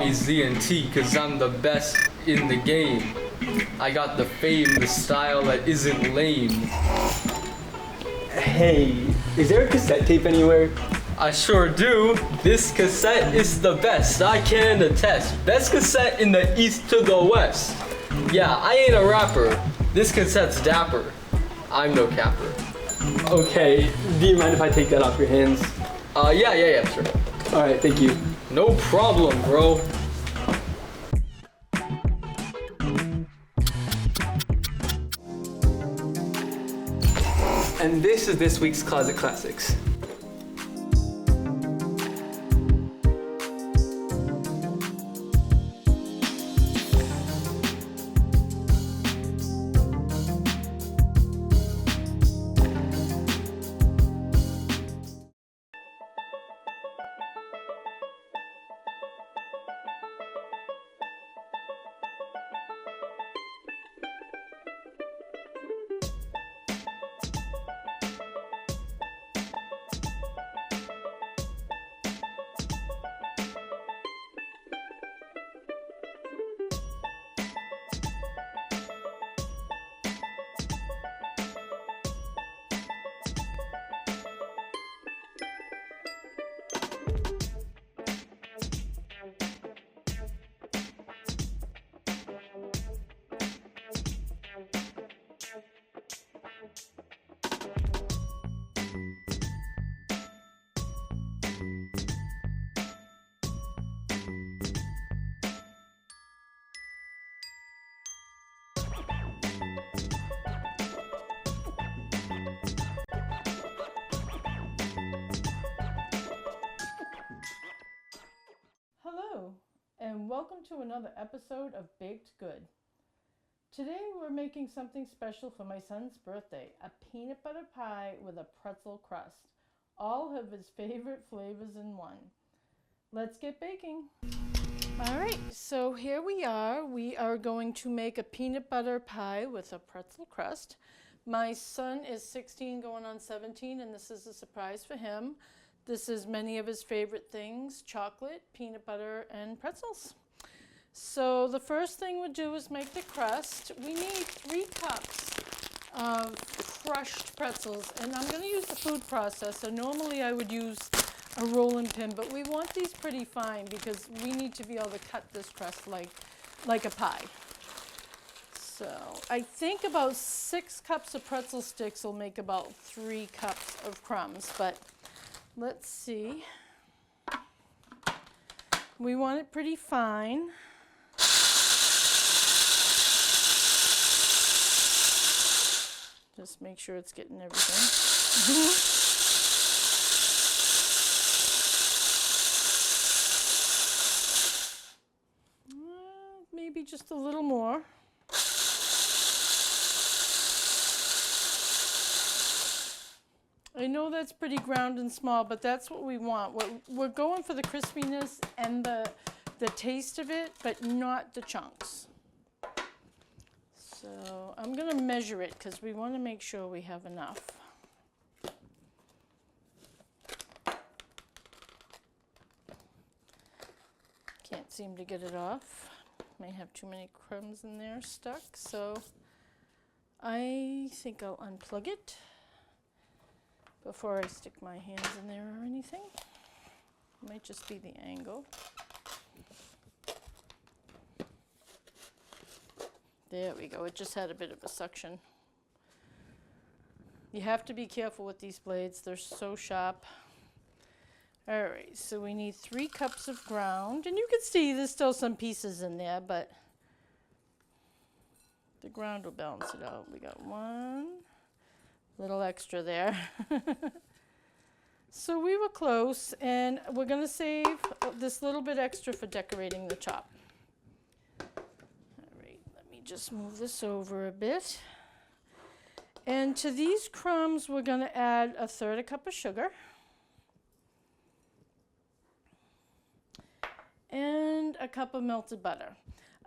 me Z and T, cause I'm the best in the game. I got the fame, the style that isn't lame. Hey, is there a cassette tape anywhere? I sure do. This cassette is the best, I can attest. Best cassette in the east to the west. Yeah, I ain't a rapper. This cassette's dapper. I'm no capper. Okay, do you mind if I take that off your hands? Yeah, sure. Alright, thank you. No problem, bro. And this is this week's Closet Classics. Hello, and welcome to another episode of Baked Good. Today we're making something special for my son's birthday, a peanut butter pie with a pretzel crust, all of his favorite flavors in one. Let's get baking. All right, so here we are. We are going to make a peanut butter pie with a pretzel crust. My son is 16 going on 17, and this is a surprise for him. This is many of his favorite things: chocolate, peanut butter, and pretzels. So the first thing we'll do is make the crust. We need 3 cups of crushed pretzels, and I'm going to use the food processor. Normally I would use a rolling pin, but we want these pretty fine because we need to be able to cut this crust like a pie. So I think about 6 cups of pretzel sticks will make about 3 cups of crumbs, but let's see. We want it pretty fine. Just make sure it's getting everything. Maybe just a little more. I know that's pretty ground and small, but that's what we want. We're going for the crispiness and the taste of it, but not the chunks. So I'm going to measure it because we want to make sure we have enough. Can't seem to get it off. May have too many crumbs in there stuck, so I think I'll unplug it before I stick my hands in there or anything. Might just be the angle. There we go, it just had a bit of a suction. You have to be careful with these blades, they're so sharp. All right, so we need 3 cups of ground, and you can see there's still some pieces in there, but the ground will balance it out. We got 1 little extra there. So we were close, and we're going to save this little bit extra for decorating the top. All right, let me just move this over a bit. And to these crumbs, we're going to add 1/3 cup of sugar. And a cup of melted butter.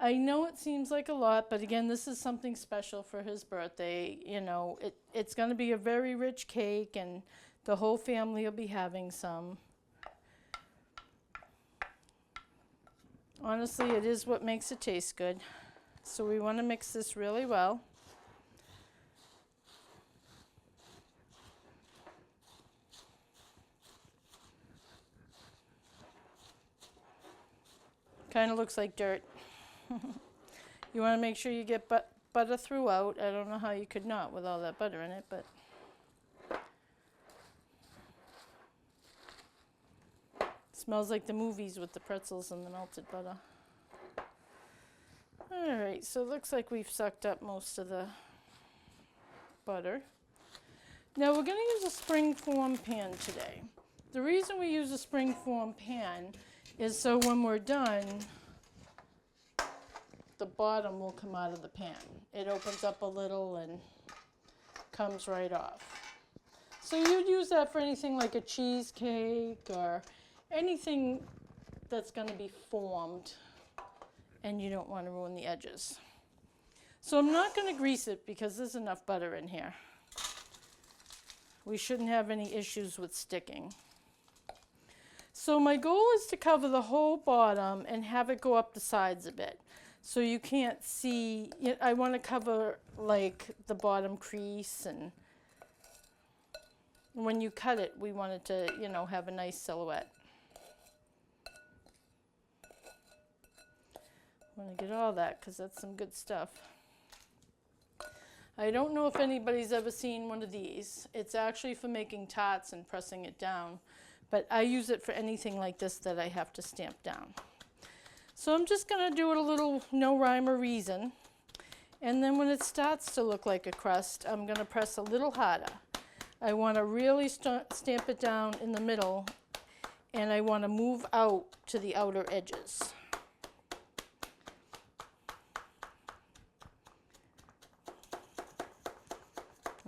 I know it seems like a lot, but again, this is something special for his birthday. You know, it's going to be a very rich cake, and the whole family will be having some. Honestly, it is what makes it taste good. So we want to mix this really well. Kind of looks like dirt. You want to make sure you get butter throughout. I don't know how you could not with all that butter in it, but smells like the movies with the pretzels and the melted butter. All right, so it looks like we've sucked up most of the butter. Now we're going to use a springform pan today. The reason we use a springform pan is so when we're done, the bottom will come out of the pan. It opens up a little and comes right off. So you'd use that for anything like a cheesecake or anything that's going to be formed and you don't want to ruin the edges. So I'm not going to grease it because there's enough butter in here. We shouldn't have any issues with sticking. So my goal is to cover the whole bottom and have it go up the sides a bit. So you can't see, I want to cover like the bottom crease, and when you cut it, we want it to, have a nice silhouette. I want to get all that because that's some good stuff. I don't know if anybody's ever seen one of these. It's actually for making tarts and pressing it down, but I use it for anything like this that I have to stamp down. So I'm just going to do it a little no rhyme or reason. And then when it starts to look like a crust, I'm going to press a little harder. I want to really stamp it down in the middle, and I want to move out to the outer edges.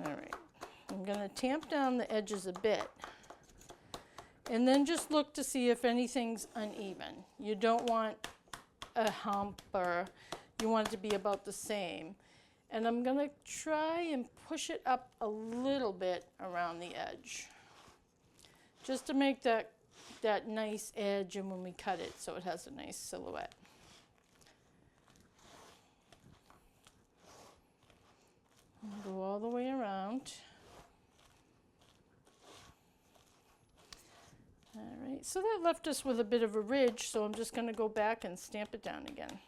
All right, I'm going to tamp down the edges a bit. And then just look to see if anything's uneven. You don't want a hump, or you want it to be about the same. And I'm going to try and push it up a little bit around the edge, just to make that nice edge, and when we cut it, so it has a nice silhouette. Go all the way around. All right, so that left us with a bit of a ridge, so I'm just going to go back and stamp it down again.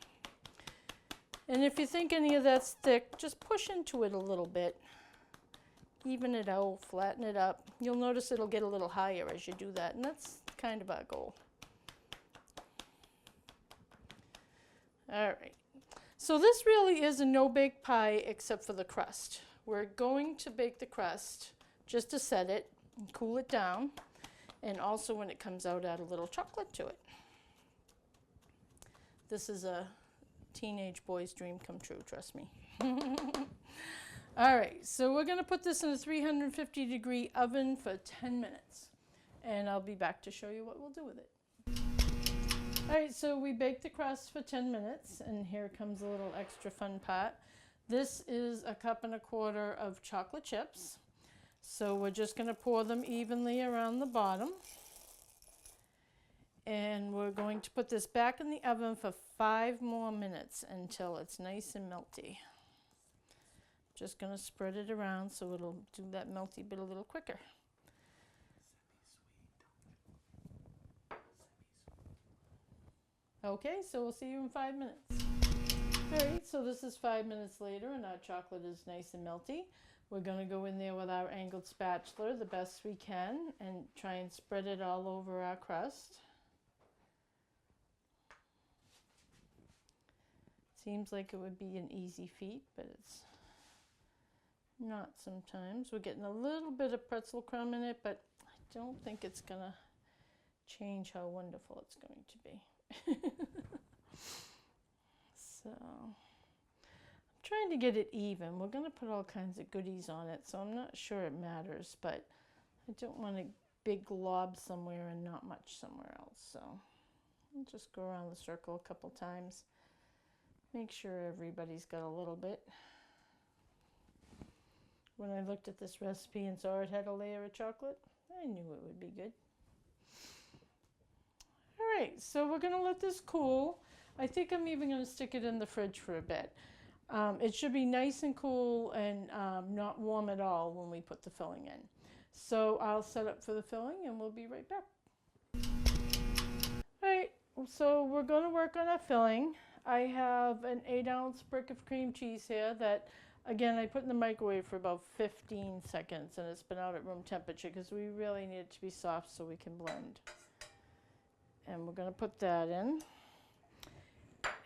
And if you think any of that's thick, just push into it a little bit. Even it out, flatten it up. You'll notice it'll get a little higher as you do that, and that's kind of our goal. All right, so this really is a no-bake pie except for the crust. We're going to bake the crust just to set it and cool it down. And also when it comes out, add a little chocolate to it. This is a teenage boy's dream come true, trust me. All right, so we're gonna put this in a 350-degree oven for 10 minutes. And I'll be back to show you what we'll do with it. All right, so we baked the crust for 10 minutes, and here comes a little extra fun part. This is 1.25 cups of chocolate chips. So we're just going to pour them evenly around the bottom. And we're going to put this back in the oven for 5 more minutes until it's nice and melty. Just going to spread it around so it'll do that melty bit a little quicker. Okay, so we'll see you in 5 minutes. All right, so this is 5 minutes later, and our chocolate is nice and melty. We're going to go in there with our angled spatula the best we can and try and spread it all over our crust. Seems like it would be an easy feat, but it's not sometimes. We're getting a little bit of pretzel crumb in it, but I don't think it's going to change how wonderful it's going to be. So trying to get it even. We're going to put all kinds of goodies on it, so I'm not sure it matters, but I don't want a big glob somewhere and not much somewhere else. So I'll just go around the circle a couple times. Make sure everybody's got a little bit. When I looked at this recipe and saw it had a layer of chocolate, I knew it would be good. All right, so we're going to let this cool. I think I'm even going to stick it in the fridge for a bit. It should be nice and cool and not warm at all when we put the filling in. So I'll set up for the filling and we'll be right back. All right, so we're going to work on our filling. I have an 8-ounce brick of cream cheese here that, again, I put in the microwave for about 15 seconds, and it's been out at room temperature because we really need it to be soft so we can blend. And we're going to put that in.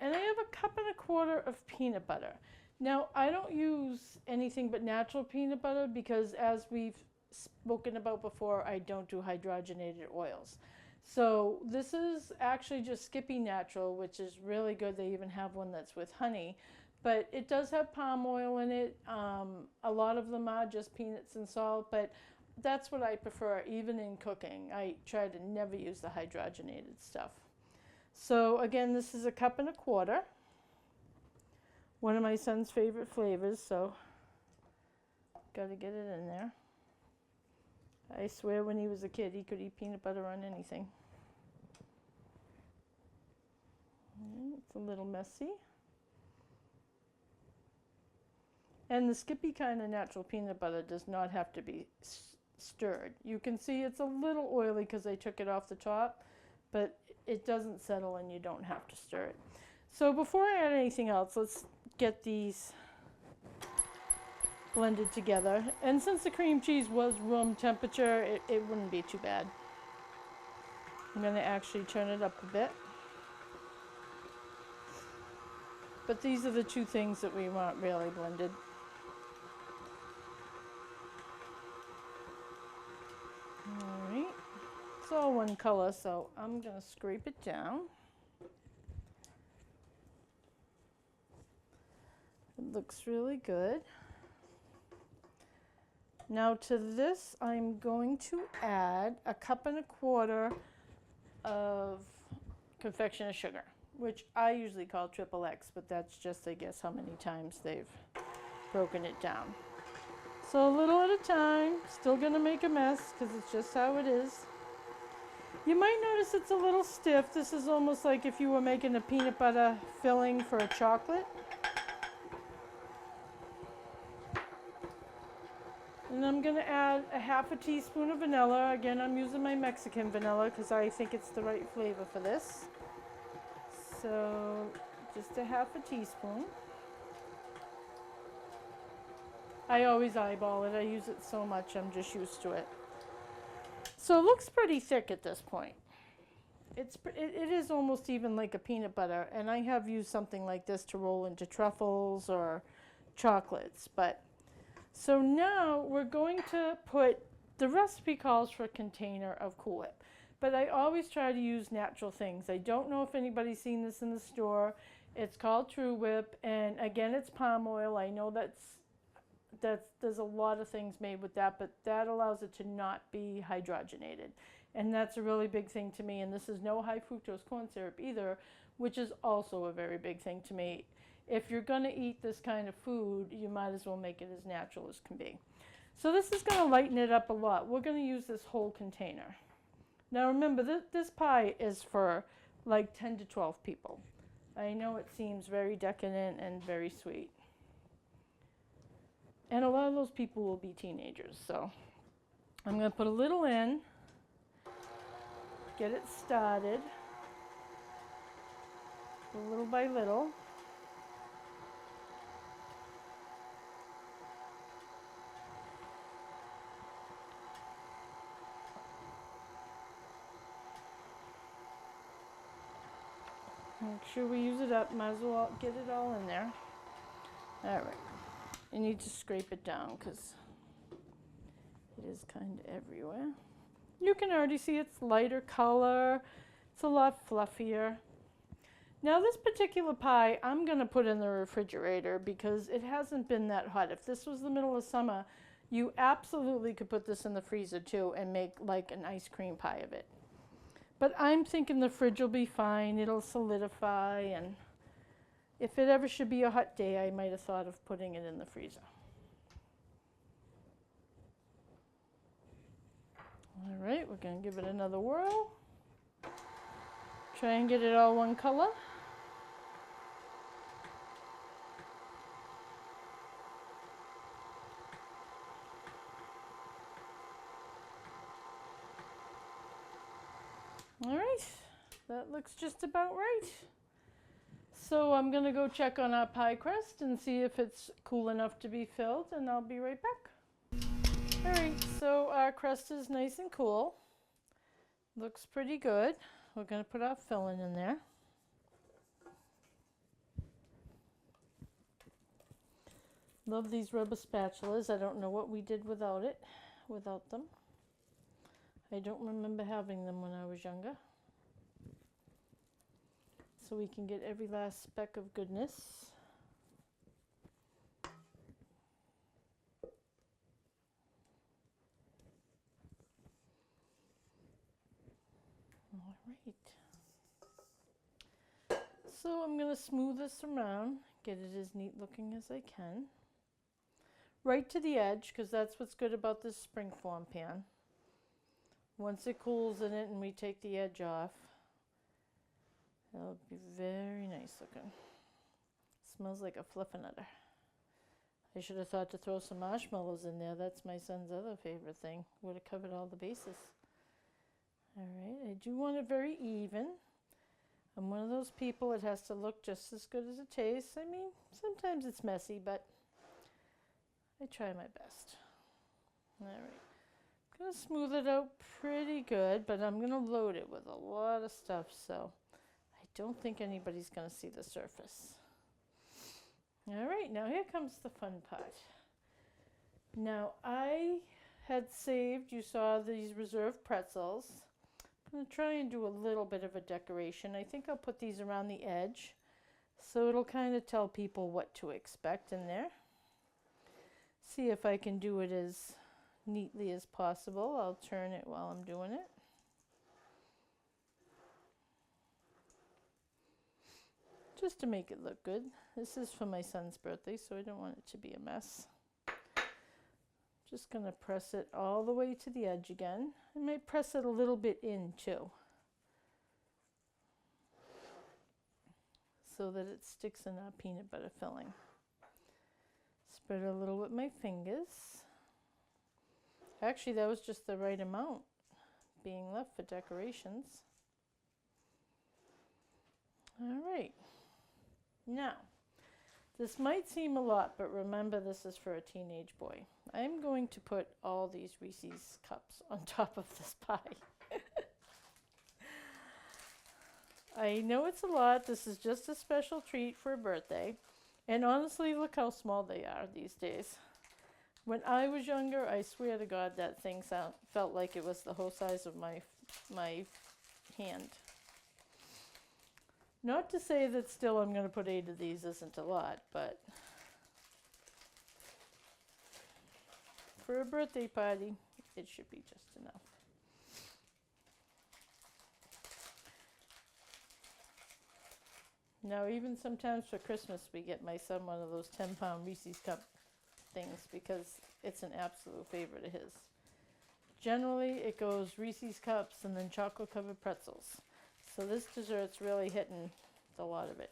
And I have 1.25 cups of peanut butter. Now, I don't use anything but natural peanut butter because, as we've spoken about before, I don't do hydrogenated oils. So this is actually just Skippy Natural, which is really good. They even have one that's with honey. But it does have palm oil in it. A lot of them are just peanuts and salt, but that's what I prefer, even in cooking. I try to never use the hydrogenated stuff. So again, this is 1.25 cups. One of my son's favorite flavors, so got to get it in there. I swear when he was a kid, he could eat peanut butter on anything. It's a little messy. And the Skippy kind of natural peanut butter does not have to be stirred. You can see it's a little oily because I took it off the top, but it doesn't settle and you don't have to stir it. So before I add anything else, let's get these blended together. And since the cream cheese was room temperature, it wouldn't be too bad. I'm going to actually turn it up a bit. But these are the two things that we want really blended. All right, it's all one color, so I'm going to scrape it down. It looks really good. Now to this, I'm going to add 1.25 cups of confectioner sugar, which I usually call XXX, but that's just, I guess, how many times they've broken it down. So a little at a time, still gonna make a mess because it's just how it is. You might notice it's a little stiff. This is almost like if you were making a peanut butter filling for a chocolate. And I'm gonna add 1/2 teaspoon of vanilla. Again, I'm using my Mexican vanilla because I think it's the right flavor for this. So just 1/2 teaspoon. I always eyeball it. I use it so much, I'm just used to it. So it looks pretty thick at this point. It is almost even like a peanut butter, and I have used something like this to roll into truffles or chocolates. But so now we're going to put, the recipe calls for a container of Cool Whip, but I always try to use natural things. I don't know if anybody's seen this in the store. It's called True Whip, and again, it's palm oil. I know there's a lot of things made with that, but that allows it to not be hydrogenated. And that's a really big thing to me. And this is no high fructose corn syrup either, which is also a very big thing to me. If you're gonna eat this kind of food, you might as well make it as natural as can be. So this is gonna lighten it up a lot. We're gonna use this whole container. Now remember, this pie is for like 10 to 12 people. I know it seems very decadent and very sweet. And a lot of those people will be teenagers, so I'm going to put a little in, get it started, little by little. Make sure we use it up, might as well get it all in there. All right. You need to scrape it down because it is kind of everywhere. You can already see it's lighter color. It's a lot fluffier. Now this particular pie, I'm going to put in the refrigerator because it hasn't been that hot. If this was the middle of summer, you absolutely could put this in the freezer too and make like an ice cream pie of it. But I'm thinking the fridge will be fine. It'll solidify, and if it ever should be a hot day, I might have thought of putting it in the freezer. All right, we're going to give it another whirl. Try and get it all one color. All right, that looks just about right. So I'm gonna go check on our pie crust and see if it's cool enough to be filled, and I'll be right back. All right, so our crust is nice and cool. Looks pretty good. We're gonna put our filling in there. Love these rubber spatulas. I don't know what we did without them. I don't remember having them when I was younger. So we can get every last speck of goodness. All right. So I'm going to smooth this around, get it as neat looking as I can. Right to the edge, because that's what's good about this springform pan. Once it cools in it and we take the edge off, it'll be very nice looking. Smells like a fluffernutter. I should have thought to throw some marshmallows in there. That's my son's other favorite thing. Would have covered all the bases. All right, I do want it very even. I'm one of those people, it has to look just as good as it tastes. I mean, sometimes it's messy, but I try my best. All right, I'm gonna smooth it out pretty good, but I'm gonna load it with a lot of stuff, so I don't think anybody's gonna see the surface. All right, now here comes the fun part. Now I had saved, you saw these reserved pretzels. I'm going to try and do a little bit of a decoration. I think I'll put these around the edge so it'll kind of tell people what to expect in there. See if I can do it as neatly as possible. I'll turn it while I'm doing it. Just to make it look good. This is for my son's birthday, so I don't want it to be a mess. Just going to press it all the way to the edge again. I might press it a little bit in too, so that it sticks in our peanut butter filling. Spread it a little with my fingers. Actually, that was just the right amount being left for decorations. All right. Now, this might seem a lot, but remember this is for a teenage boy. I'm going to put all these Reese's cups on top of this pie. I know it's a lot. This is just a special treat for a birthday. And honestly, look how small they are these days. When I was younger, I swear to God, that thing felt like it was the whole size of my hand. Not to say that still I'm going to put 8 of these isn't a lot, but for a birthday party, it should be just enough. Now, even sometimes for Christmas, we get my son one of those 10-pound Reese's cup things because it's an absolute favorite of his. Generally, it goes Reese's cups and then chocolate-covered pretzels. So this dessert's really hitting a lot of it.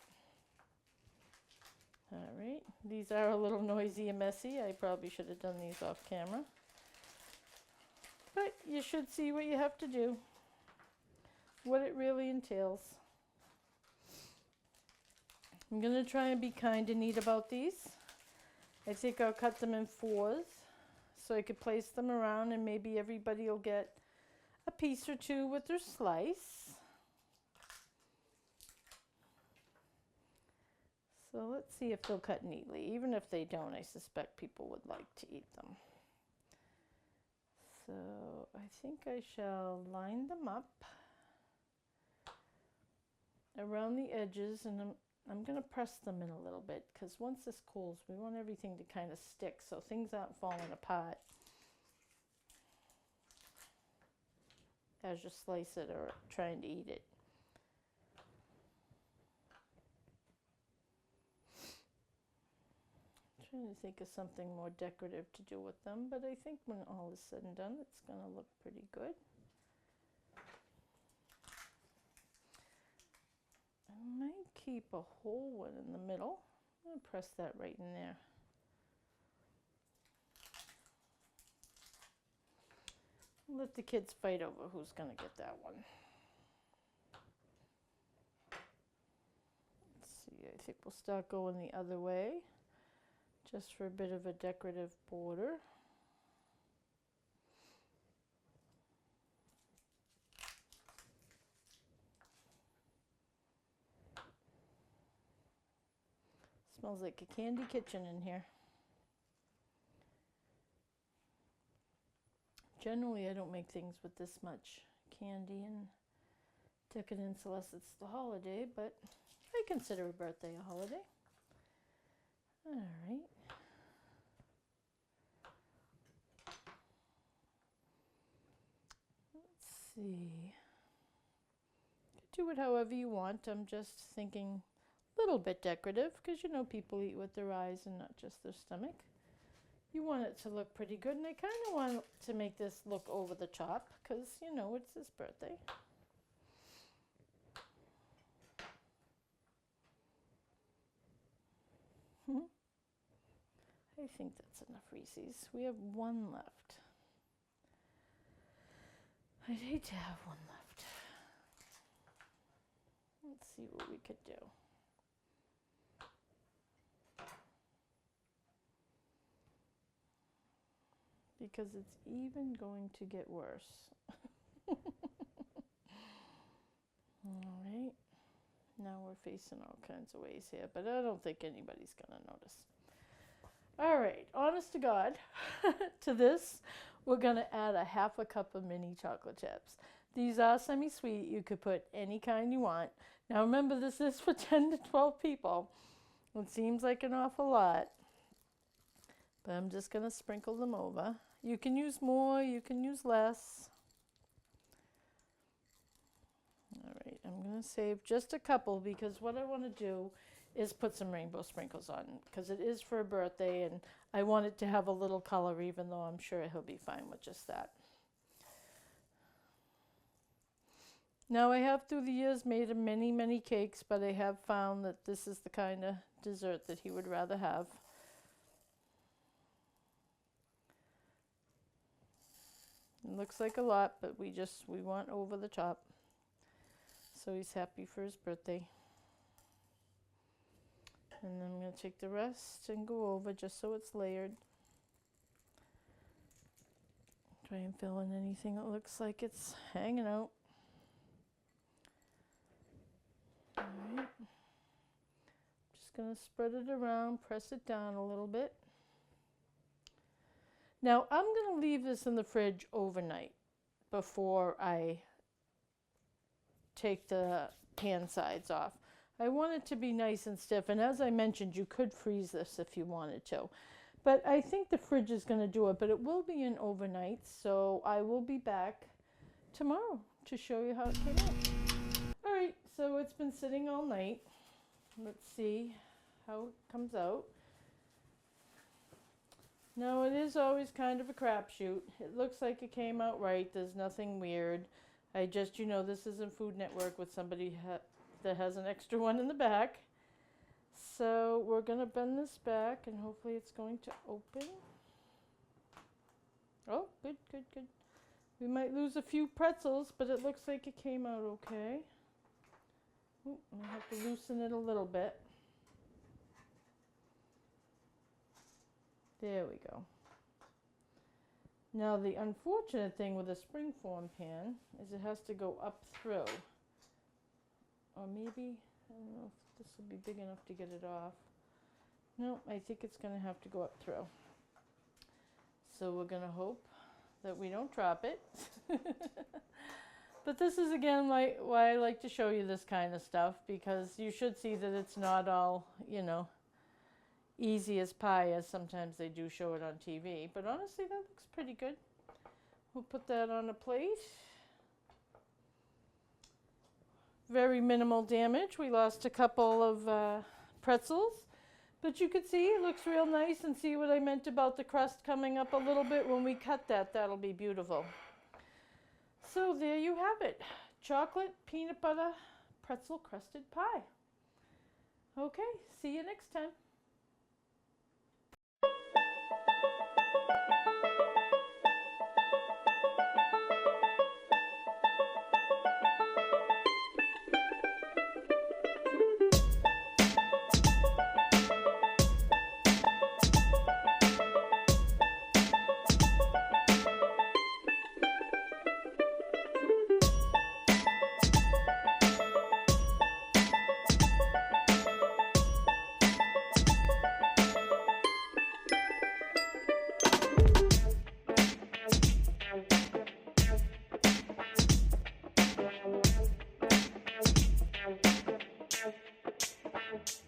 All right, these are a little noisy and messy. I probably should have done these off camera. But you should see what you have to do, what it really entails. I'm going to try and be kind and neat about these. I think I'll cut them in 4s so I could place them around and maybe everybody will get a piece or two with their slice. So let's see if they'll cut neatly. Even if they don't, I suspect people would like to eat them. So I think I shall line them up around the edges, and I'm going to press them in a little bit because once this cools, we want everything to kind of stick so things aren't falling apart as you slice it or trying to eat it. Trying to think of something more decorative to do with them, but I think when all is said and done, it's going to look pretty good. I might keep a whole one in the middle. I'm going to press that right in there. Let the kids fight over who's going to get that one. I think we'll start going the other way just for a bit of a decorative border. Smells like a candy kitchen in here. Generally, I don't make things with this much candy and decadence unless it's the holiday, but I consider a birthday a holiday. All right. Let's see. Do it however you want. I'm just thinking a little bit decorative because you know people eat with their eyes and not just their stomach. You want it to look pretty good, and I kind of want to make this look over the top because, you know, it's his birthday. I think that's enough Reese's. We have one left. I'd hate to have one left. Let's see what we could do. Because it's even going to get worse. All right. Now we're facing all kinds of ways here, but I don't think anybody's going to notice. All right, honest to God, to this, we're going to add a half a cup of mini chocolate chips. These are semi-sweet. You could put any kind you want. Now remember, this is for 10 to 12 people. It seems like an awful lot, but I'm just going to sprinkle them over. You can use more, you can use less. All right, I'm going to save just a couple because what I want to do is put some rainbow sprinkles on because it is for a birthday and I want it to have a little color, even though I'm sure he'll be fine with just that. Now I have through the years made many, many cakes, but I have found that this is the kind of dessert that he would rather have. It looks like a lot, but we want over the top. So he's happy for his birthday. And then I'm going to take the rest and go over just so it's layered. Try and fill in anything that looks like it's hanging out. All right. Just going to spread it around, press it down a little bit. Now I'm going to leave this in the fridge overnight before I take the pan sides off. I want it to be nice and stiff, and as I mentioned, you could freeze this if you wanted to. But I think the fridge is going to do it, but it will be in overnight, so I will be back tomorrow to show you how it came out. All right, so it's been sitting all night. Let's see how it comes out. Now, it is always kind of a crapshoot. It looks like it came out right. There's nothing weird. I just, you know, this isn't Food Network with somebody that has an extra one in the back. So we're going to bend this back and hopefully it's going to open. Oh, good, good, good. We might lose a few pretzels, but it looks like it came out okay. Ooh, I have to loosen it a little bit. There we go. Now the unfortunate thing with a springform pan is it has to go up through. Or maybe, I don't know if this will be big enough to get it off. No, I think it's going to have to go up through. So we're going to hope that we don't drop it. But this is again why I like to show you this kind of stuff, because you should see that it's not all, you know, easy as pie as sometimes they do show it on TV. But honestly, that looks pretty good. We'll put that on a plate. Very minimal damage. We lost a couple of pretzels, but you could see it looks real nice, and see what I meant about the crust coming up a little bit. When we cut that, that'll be beautiful. So there you have it. Chocolate peanut butter pretzel crusted pie. Okay, see you next time. Bye.